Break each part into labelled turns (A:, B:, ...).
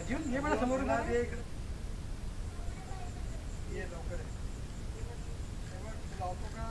A: जीवन ये बड़ा समोर ये लवकर आहे लावतो का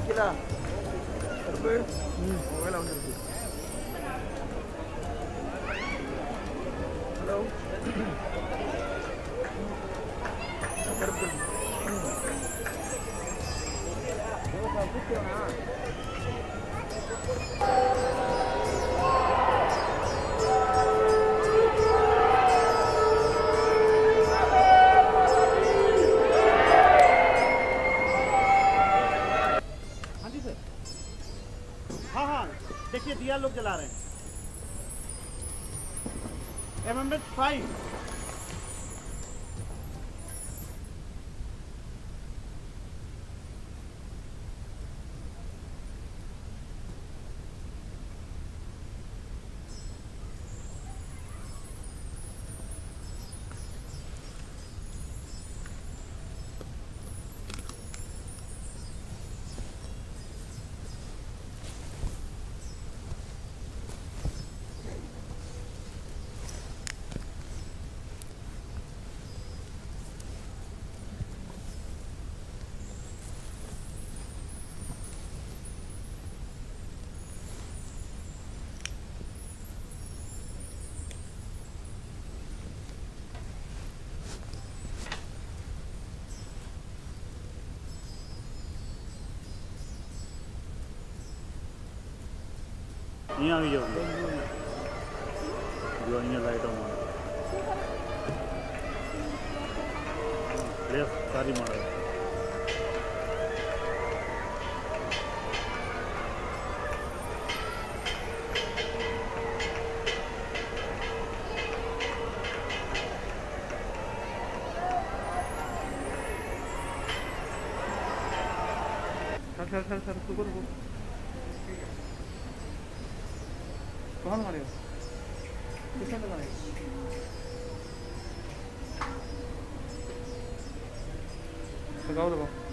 A: Kila terus mobil lawan terus halo terus
B: देखिए दिया लोग जला रहे हैं MMH5 અહીંયા આવી જાવ જો અહીંયા લાઈટો મળે પ્લેસ સારી મળે
A: सर सुगर को कौन मारेगा किसने लगाएगा लगाओ लगाओ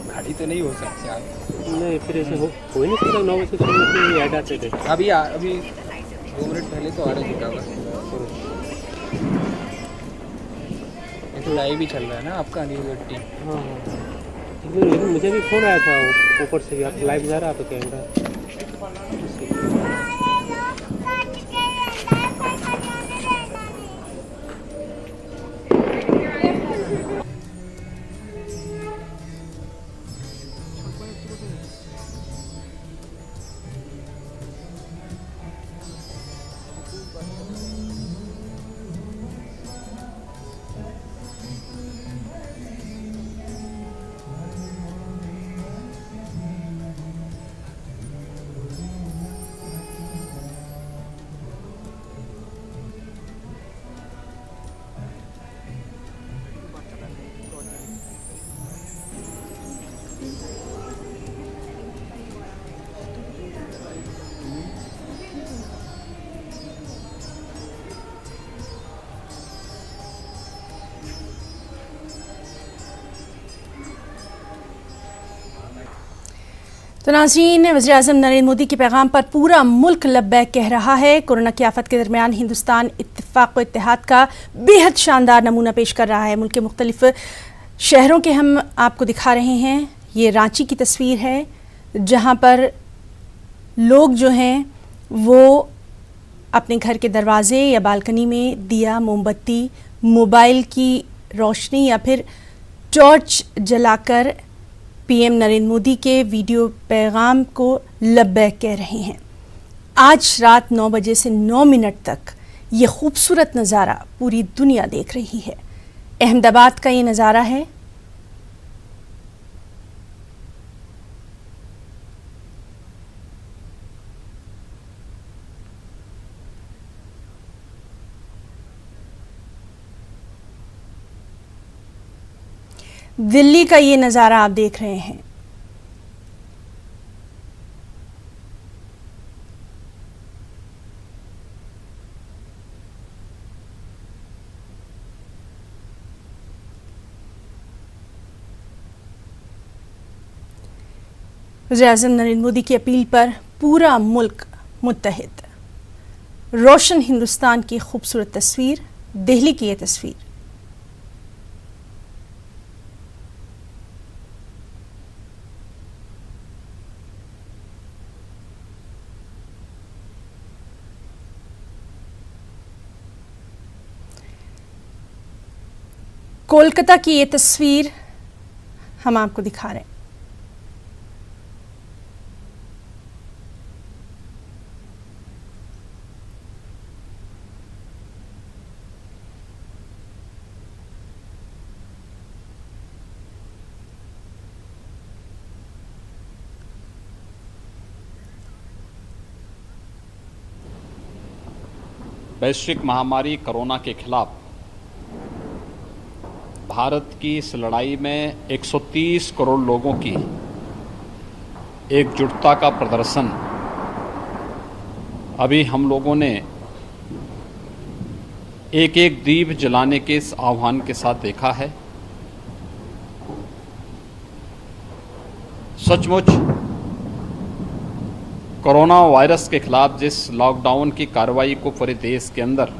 C: गाड़ी तो नहीं हो सकती यार।
D: नहीं, फिर ऐसे हो ही नहीं सकता। 9 बजे से ऐड आते थे।
C: अभी 2 मिनट पहले तो आ रहा जुटा हुआ। ये तो लाइव ही चल रहा है ना आपका न्यूज़ 18।
D: हाँ हाँ, लेकिन मुझे भी फ़ोन आया था ऊपर से, आप लाइव जा रहा तो कैमरा।
E: तो नाज़रीन, वज़ीर-ए-आज़म नरेंद्र मोदी के पैगाम पर पूरा मुल्क लब्बैक कह रहा है। कोरोना की आफत के दरमियान हिंदुस्तान इत्तेफाक व इत्तेहाद का बेहद शानदार नमूना पेश कर रहा है। मुल्क के मुख्तलिफ शहरों के हम आपको दिखा रहे हैं। ये रांची की तस्वीर है जहाँ पर लोग जो हैं वो अपने घर के दरवाजे या बालकनी में दिया, मोमबत्ती, मोबाइल की रोशनी या फिर टॉर्च जलाकर पीएम नरेंद्र मोदी के वीडियो पैगाम को लब्बैक कह रहे हैं। आज रात 9 बजे से 9 मिनट तक ये खूबसूरत नज़ारा पूरी दुनिया देख रही है। अहमदाबाद का ये नज़ारा है। दिल्ली का ये नज़ारा आप देख रहे हैं। वज़ीर-ए-आज़म नरेंद्र मोदी की अपील पर पूरा मुल्क मुत्तहिद। रोशन हिंदुस्तान की खूबसूरत तस्वीर, दिल्ली की ये तस्वीर। कोलकाता की ये तस्वीर हम आपको दिखा रहे हैं।
F: वैश्विक महामारी कोरोना के खिलाफ भारत की इस लड़ाई में 130 करोड़ लोगों की एकजुटता का प्रदर्शन अभी हम लोगों ने एक एक दीप जलाने के इस आह्वान के साथ देखा है। सचमुच कोरोना वायरस के खिलाफ जिस लॉकडाउन की कार्रवाई को पूरे देश के अंदर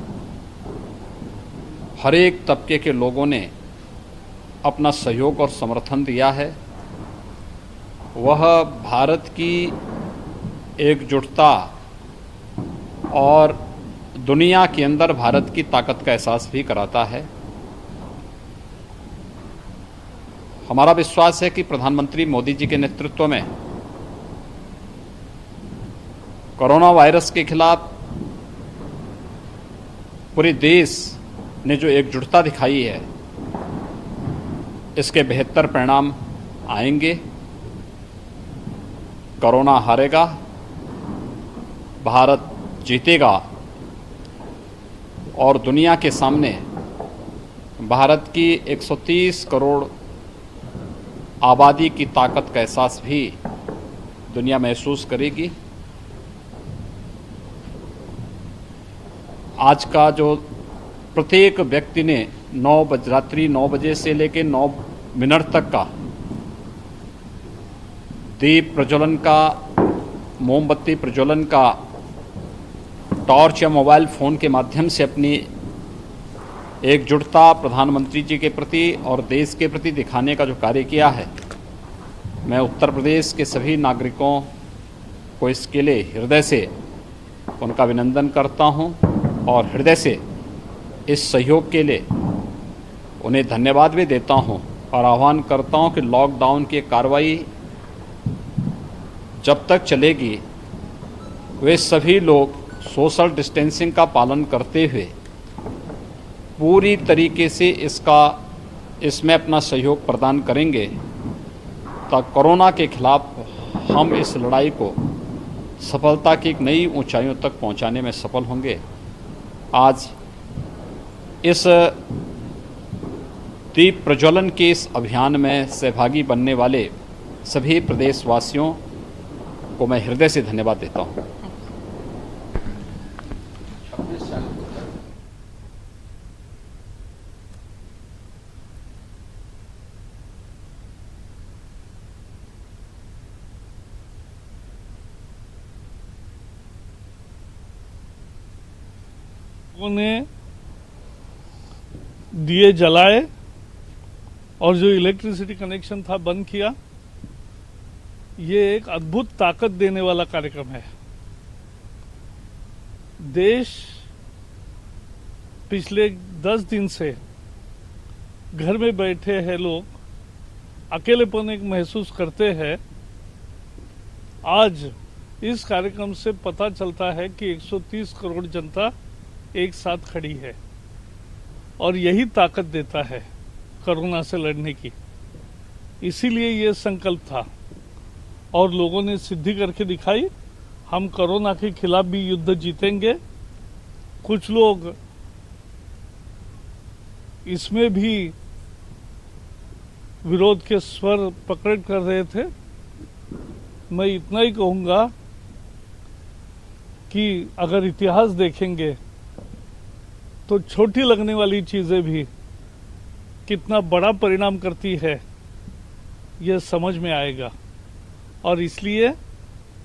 F: हर एक तबके के लोगों ने अपना सहयोग और समर्थन दिया है। वह भारत की एकजुटता और दुनिया के अंदर भारत की ताकत का एहसास भी कराता है। हमारा विश्वास है कि प्रधानमंत्री मोदी जी के नेतृत्व में कोरोना वायरस के खिलाफ पूरे देश ने जो एकजुटता दिखाई है, इसके बेहतर परिणाम आएंगे। कोरोना हारेगा, भारत जीतेगा और दुनिया के सामने भारत की 130 करोड़ आबादी की ताकत का एहसास भी दुनिया महसूस करेगी। आज का जो प्रत्येक व्यक्ति ने रात्रि 9 बजे से लेकर 9 मिनट तक का दीप प्रज्वलन का, मोमबत्ती प्रज्वलन का, टॉर्च या मोबाइल फ़ोन के माध्यम से अपनी एकजुटता प्रधानमंत्री जी के प्रति और देश के प्रति दिखाने का जो कार्य किया है, मैं उत्तर प्रदेश के सभी नागरिकों को इसके लिए हृदय से उनका अभिनंदन करता हूं और हृदय से इस सहयोग के लिए उन्हें धन्यवाद भी देता हूं और आह्वान करता हूं कि लॉकडाउन की कार्रवाई जब तक चलेगी, वे सभी लोग सोशल डिस्टेंसिंग का पालन करते हुए पूरी तरीके से इसमें अपना सहयोग प्रदान करेंगे, ताकि कोरोना के खिलाफ हम इस लड़ाई को सफलता की एक नई ऊंचाइयों तक पहुंचाने में सफल होंगे। आज इस दीप प्रज्वलन के इस अभियान में सहभागी बनने वाले सभी प्रदेशवासियों को मैं हृदय से धन्यवाद देता हूं।
G: लोगों ने दिए जलाए और जो इलेक्ट्रिसिटी कनेक्शन था बंद किया। ये एक अद्भुत ताकत देने वाला कार्यक्रम है। देश पिछले 10 दिन से घर में बैठे हैं, लोग अकेलेपन एक महसूस करते हैं। आज इस कार्यक्रम से पता चलता है कि 130 करोड़ जनता एक साथ खड़ी है और यही ताकत देता है कोरोना से लड़ने की। इसीलिए ये संकल्प था और लोगों ने सिद्धि करके दिखाई। हम कोरोना के खिलाफ भी युद्ध जीतेंगे। कुछ लोग इसमें भी विरोध के स्वर प्रकट कर रहे थे। मैं इतना ही कहूंगा कि अगर इतिहास देखेंगे तो छोटी लगने वाली चीजें भी कितना बड़ा परिणाम करती है, यह समझ में आएगा। और इसलिए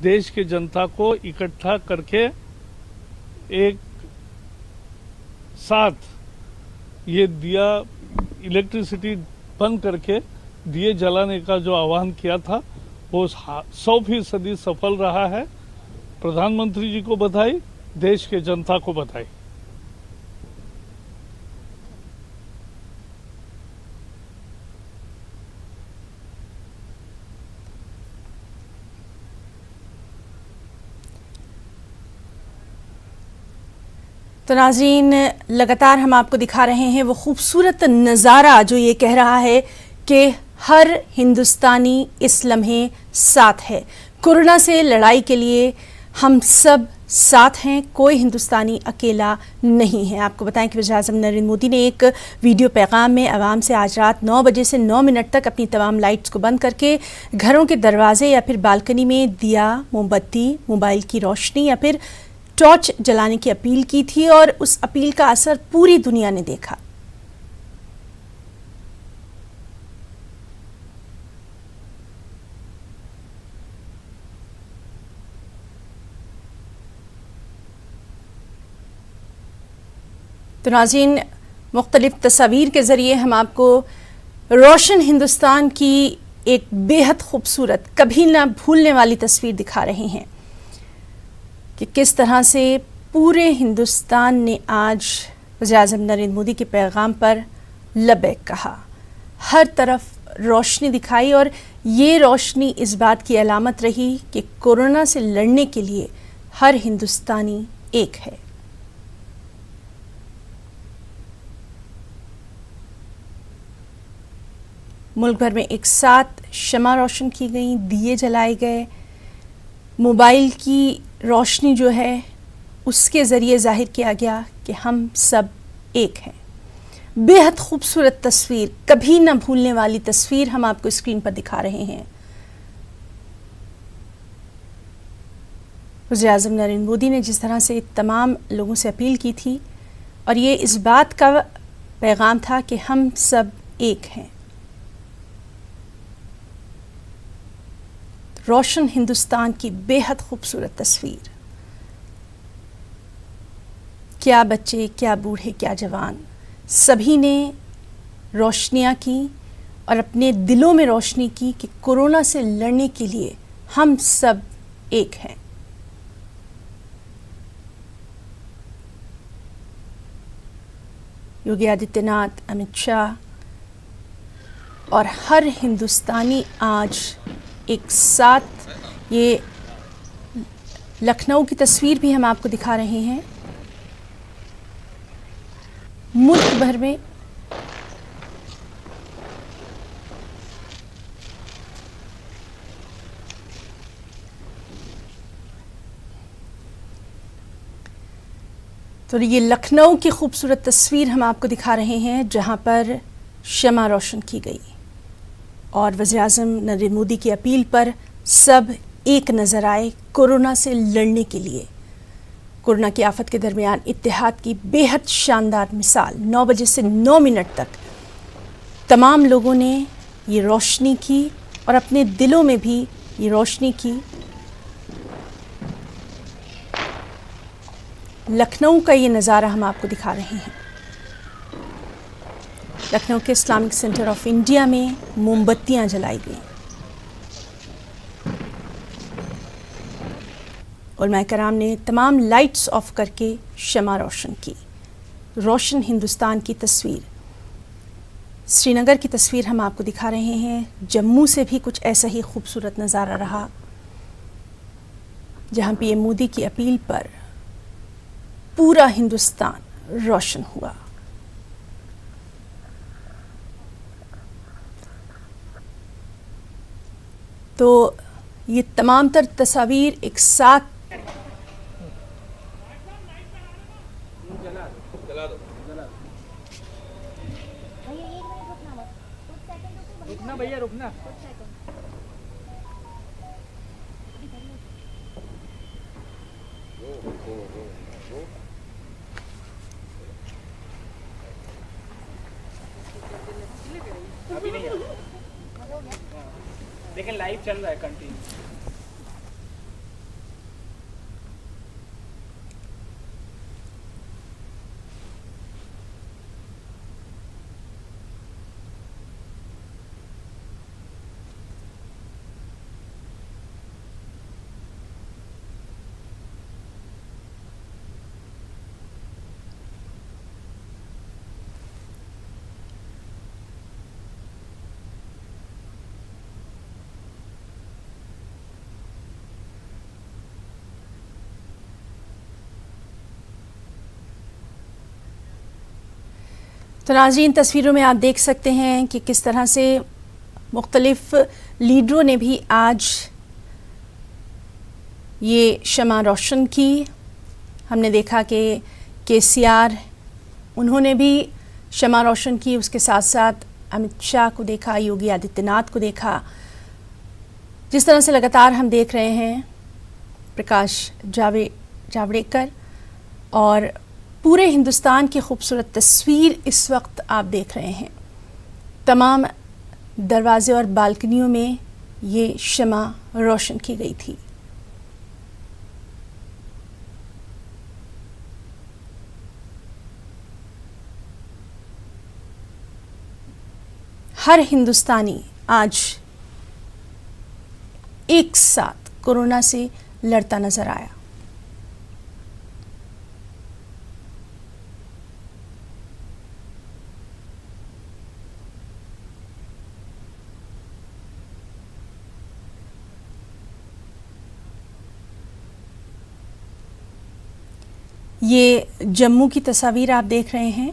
G: देश के जनता को इकट्ठा करके एक साथ ये दिया इलेक्ट्रिसिटी बंद करके दिए जलाने का जो आह्वान किया था, वो 100% सफल रहा है। प्रधानमंत्री जी को बधाई, देश के जनता को बधाई।
E: तो नाज़रीन, लगातार हम आपको दिखा रहे हैं वो खूबसूरत नज़ारा जो ये कह रहा है कि हर हिंदुस्तानी इस लम्हे साथ है। कोरोना से लड़ाई के लिए हम सब साथ हैं, कोई हिंदुस्तानी अकेला नहीं है। आपको बताएं कि वज़ीर-ए-आज़म नरेंद्र मोदी ने एक वीडियो पैगाम में आवाम से आज रात 9 बजे से 9 मिनट तक अपनी तमाम लाइट्स को बंद करके घरों के दरवाजे या फिर बालकनी में दिया, मोमबत्ती, मोबाइल की रोशनी या फिर टॉर्च जलाने की अपील की थी और उस अपील का असर पूरी दुनिया ने देखा। तो नाज़रीन, मुख्तलिफ तस्वीर के ज़रिए हम आपको रोशन हिंदुस्तान की एक बेहद खूबसूरत, कभी ना भूलने वाली तस्वीर दिखा रहे हैं कि किस तरह से पूरे हिंदुस्तान ने आज वज़ीर-ए-आज़म नरेंद्र मोदी के पैगाम पर लबैक कहा। हर तरफ रोशनी दिखाई और ये रोशनी इस बात की अलामत रही कि कोरोना से लड़ने के लिए हर हिंदुस्तानी एक है। मुल्क भर में एक साथ शमा रोशन की गई, दिए जलाए गए। मोबाइल की रोशनी जो है उसके ज़रिए जाहिर किया गया कि हम सब एक हैं। बेहद खूबसूरत तस्वीर, कभी ना भूलने वाली तस्वीर हम आपको स्क्रीन पर दिखा रहे हैं। वज़ीर-ए-आज़म नरेंद्र मोदी ने जिस तरह से तमाम लोगों से अपील की थी और ये इस बात का पैगाम था कि हम सब एक हैं। रोशन हिंदुस्तान की बेहद खूबसूरत तस्वीर। क्या बच्चे, क्या बूढ़े, क्या जवान, सभी ने रोशनियाँ की और अपने दिलों में रोशनी की कि कोरोना से लड़ने के लिए हम सब एक हैं। योगी आदित्यनाथ, अमित शाह और हर हिंदुस्तानी आज एक साथ, ये लखनऊ की तस्वीर भी हम आपको दिखा रहे हैं। मुल्क भर में तो ये लखनऊ की खूबसूरत तस्वीर हम आपको दिखा रहे हैं जहां पर शमा रोशन की गई और वज़ीर-ए-आज़म नरेंद्र मोदी की अपील पर सब एक नज़र आए कोरोना से लड़ने के लिए। कोरोना की आफत के दरमियान इत्तेहाद की बेहद शानदार मिसाल। 9 बजे से 9 मिनट तक तमाम लोगों ने ये रोशनी की और अपने दिलों में भी ये रोशनी की। लखनऊ का ये नज़ारा हम आपको दिखा रहे हैं। लखनऊ के इस्लामिक सेंटर ऑफ इंडिया में मोमबत्तियां जलाई गई। उलमा कराम ने तमाम लाइट्स ऑफ करके शमा रोशन की। रोशन हिंदुस्तान की तस्वीर। श्रीनगर की तस्वीर हम आपको दिखा रहे हैं। जम्मू से भी कुछ ऐसा ही खूबसूरत नज़ारा रहा जहां पीएम मोदी की अपील पर पूरा हिंदुस्तान रोशन हुआ। तो ये तमाम तर तस्वीर एक साथ
C: रुकना भैया, रुकना। अभी नहीं है, लेकिन लाइव चल रहा है कंटिन्यू।
E: तो नाज़रीन, तस्वीरों में आप देख सकते हैं कि किस तरह से मुख्तलिफ लीडरों ने भी आज ये शमा रोशन की। हमने देखा कि केसीआर, उन्होंने भी शमा रोशन की। उसके साथ साथ अमित शाह को देखा, योगी आदित्यनाथ को देखा। जिस तरह से लगातार हम देख रहे हैं प्रकाश जावड़ेकर और पूरे हिंदुस्तान की खूबसूरत तस्वीर इस वक्त आप देख रहे हैं। तमाम दरवाजे और बालकनियों में ये शमा रोशन की गई थी। हर हिंदुस्तानी आज एक साथ कोरोना से लड़ता नजर आया। ये जम्मू की तस्वीर आप देख रहे हैं।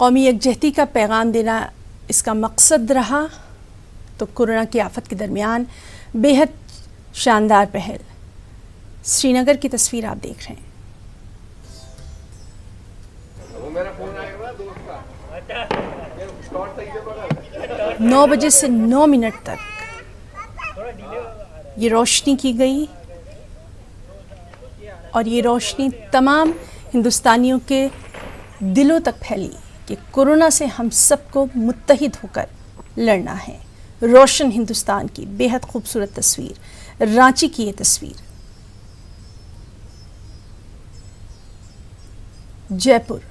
E: कौमी यकजहती का पैगाम देना इसका मकसद रहा, तो कोरोना की आफत के दरमियान बेहद शानदार पहल। श्रीनगर की तस्वीर आप देख रहे हैं। 9 बजे से 9 मिनट तक ये रोशनी की गई और ये रोशनी तमाम हिंदुस्तानियों के दिलों तक फैली कि कोरोना से हम सबको मुत्तहिद होकर लड़ना है। रोशन हिंदुस्तान की बेहद खूबसूरत तस्वीर, रांची की ये तस्वीर, जयपुर।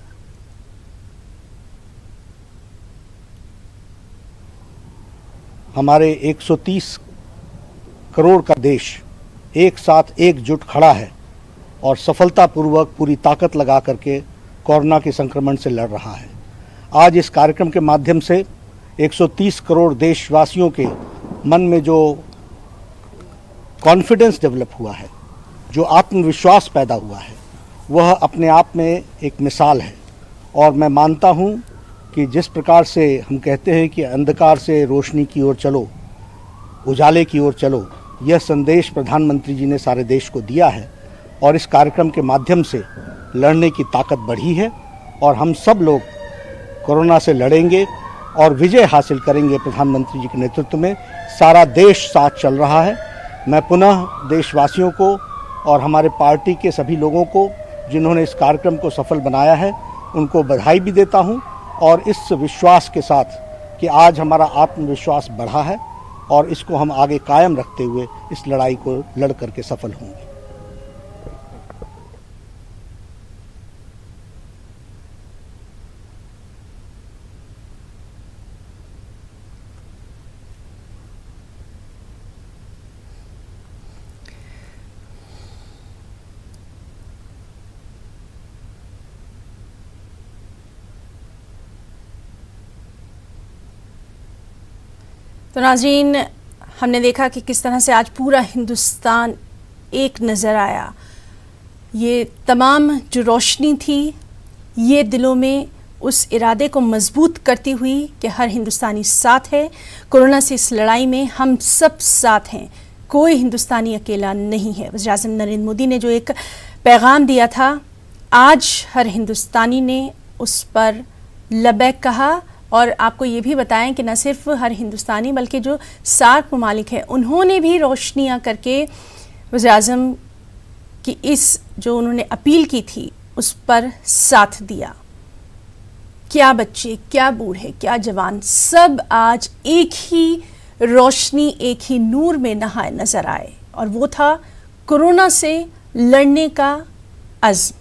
H: हमारे 130 करोड़ का देश एक साथ एकजुट खड़ा है और सफलतापूर्वक पूरी ताकत लगा करके कोरोना के संक्रमण से लड़ रहा है। आज इस कार्यक्रम के माध्यम से 130 करोड़ देशवासियों के मन में जो कॉन्फिडेंस डेवलप हुआ है, जो आत्मविश्वास पैदा हुआ है, वह अपने आप में एक मिसाल है। और मैं मानता हूँ कि जिस प्रकार से हम कहते हैं कि अंधकार से रोशनी की ओर चलो, उजाले की ओर चलो, यह संदेश प्रधानमंत्री जी ने सारे देश को दिया है और इस कार्यक्रम के माध्यम से लड़ने की ताकत बढ़ी है और हम सब लोग कोरोना से लड़ेंगे और विजय हासिल करेंगे। प्रधानमंत्री जी के नेतृत्व में सारा देश साथ चल रहा है। मैं पुनः देशवासियों को और हमारे पार्टी के सभी लोगों को जिन्होंने इस कार्यक्रम को सफल बनाया है, उनको बधाई भी देता हूं और इस विश्वास के साथ कि आज हमारा आत्मविश्वास बढ़ा है और इसको हम आगे कायम रखते हुए इस लड़ाई को लड़ करके सफल होंगे।
E: तो नाज़रीन, हमने देखा कि किस तरह से आज पूरा हिंदुस्तान एक नज़र आया। ये तमाम जो रोशनी थी, ये दिलों में उस इरादे को मजबूत करती हुई कि हर हिंदुस्तानी साथ है। कोरोना से इस लड़ाई में हम सब साथ हैं, कोई हिंदुस्तानी अकेला नहीं है। वज़ीर-ए-आज़म नरेंद्र मोदी ने जो एक पैगाम दिया था, आज हर हिंदुस्तानी ने उस पर लबैक कहा। और आपको ये भी बताएं कि न सिर्फ हर हिंदुस्तानी बल्कि जो सार्क ममालिक हैं, उन्होंने भी रोशनियां करके वज़ीर-ए-आज़म की इस जो उन्होंने अपील की थी उस पर साथ दिया। क्या बच्चे, क्या बूढ़े, क्या जवान, सब आज एक ही रोशनी, एक ही नूर में नहाए नजर आए और वो था कोरोना से लड़ने का अज़्म।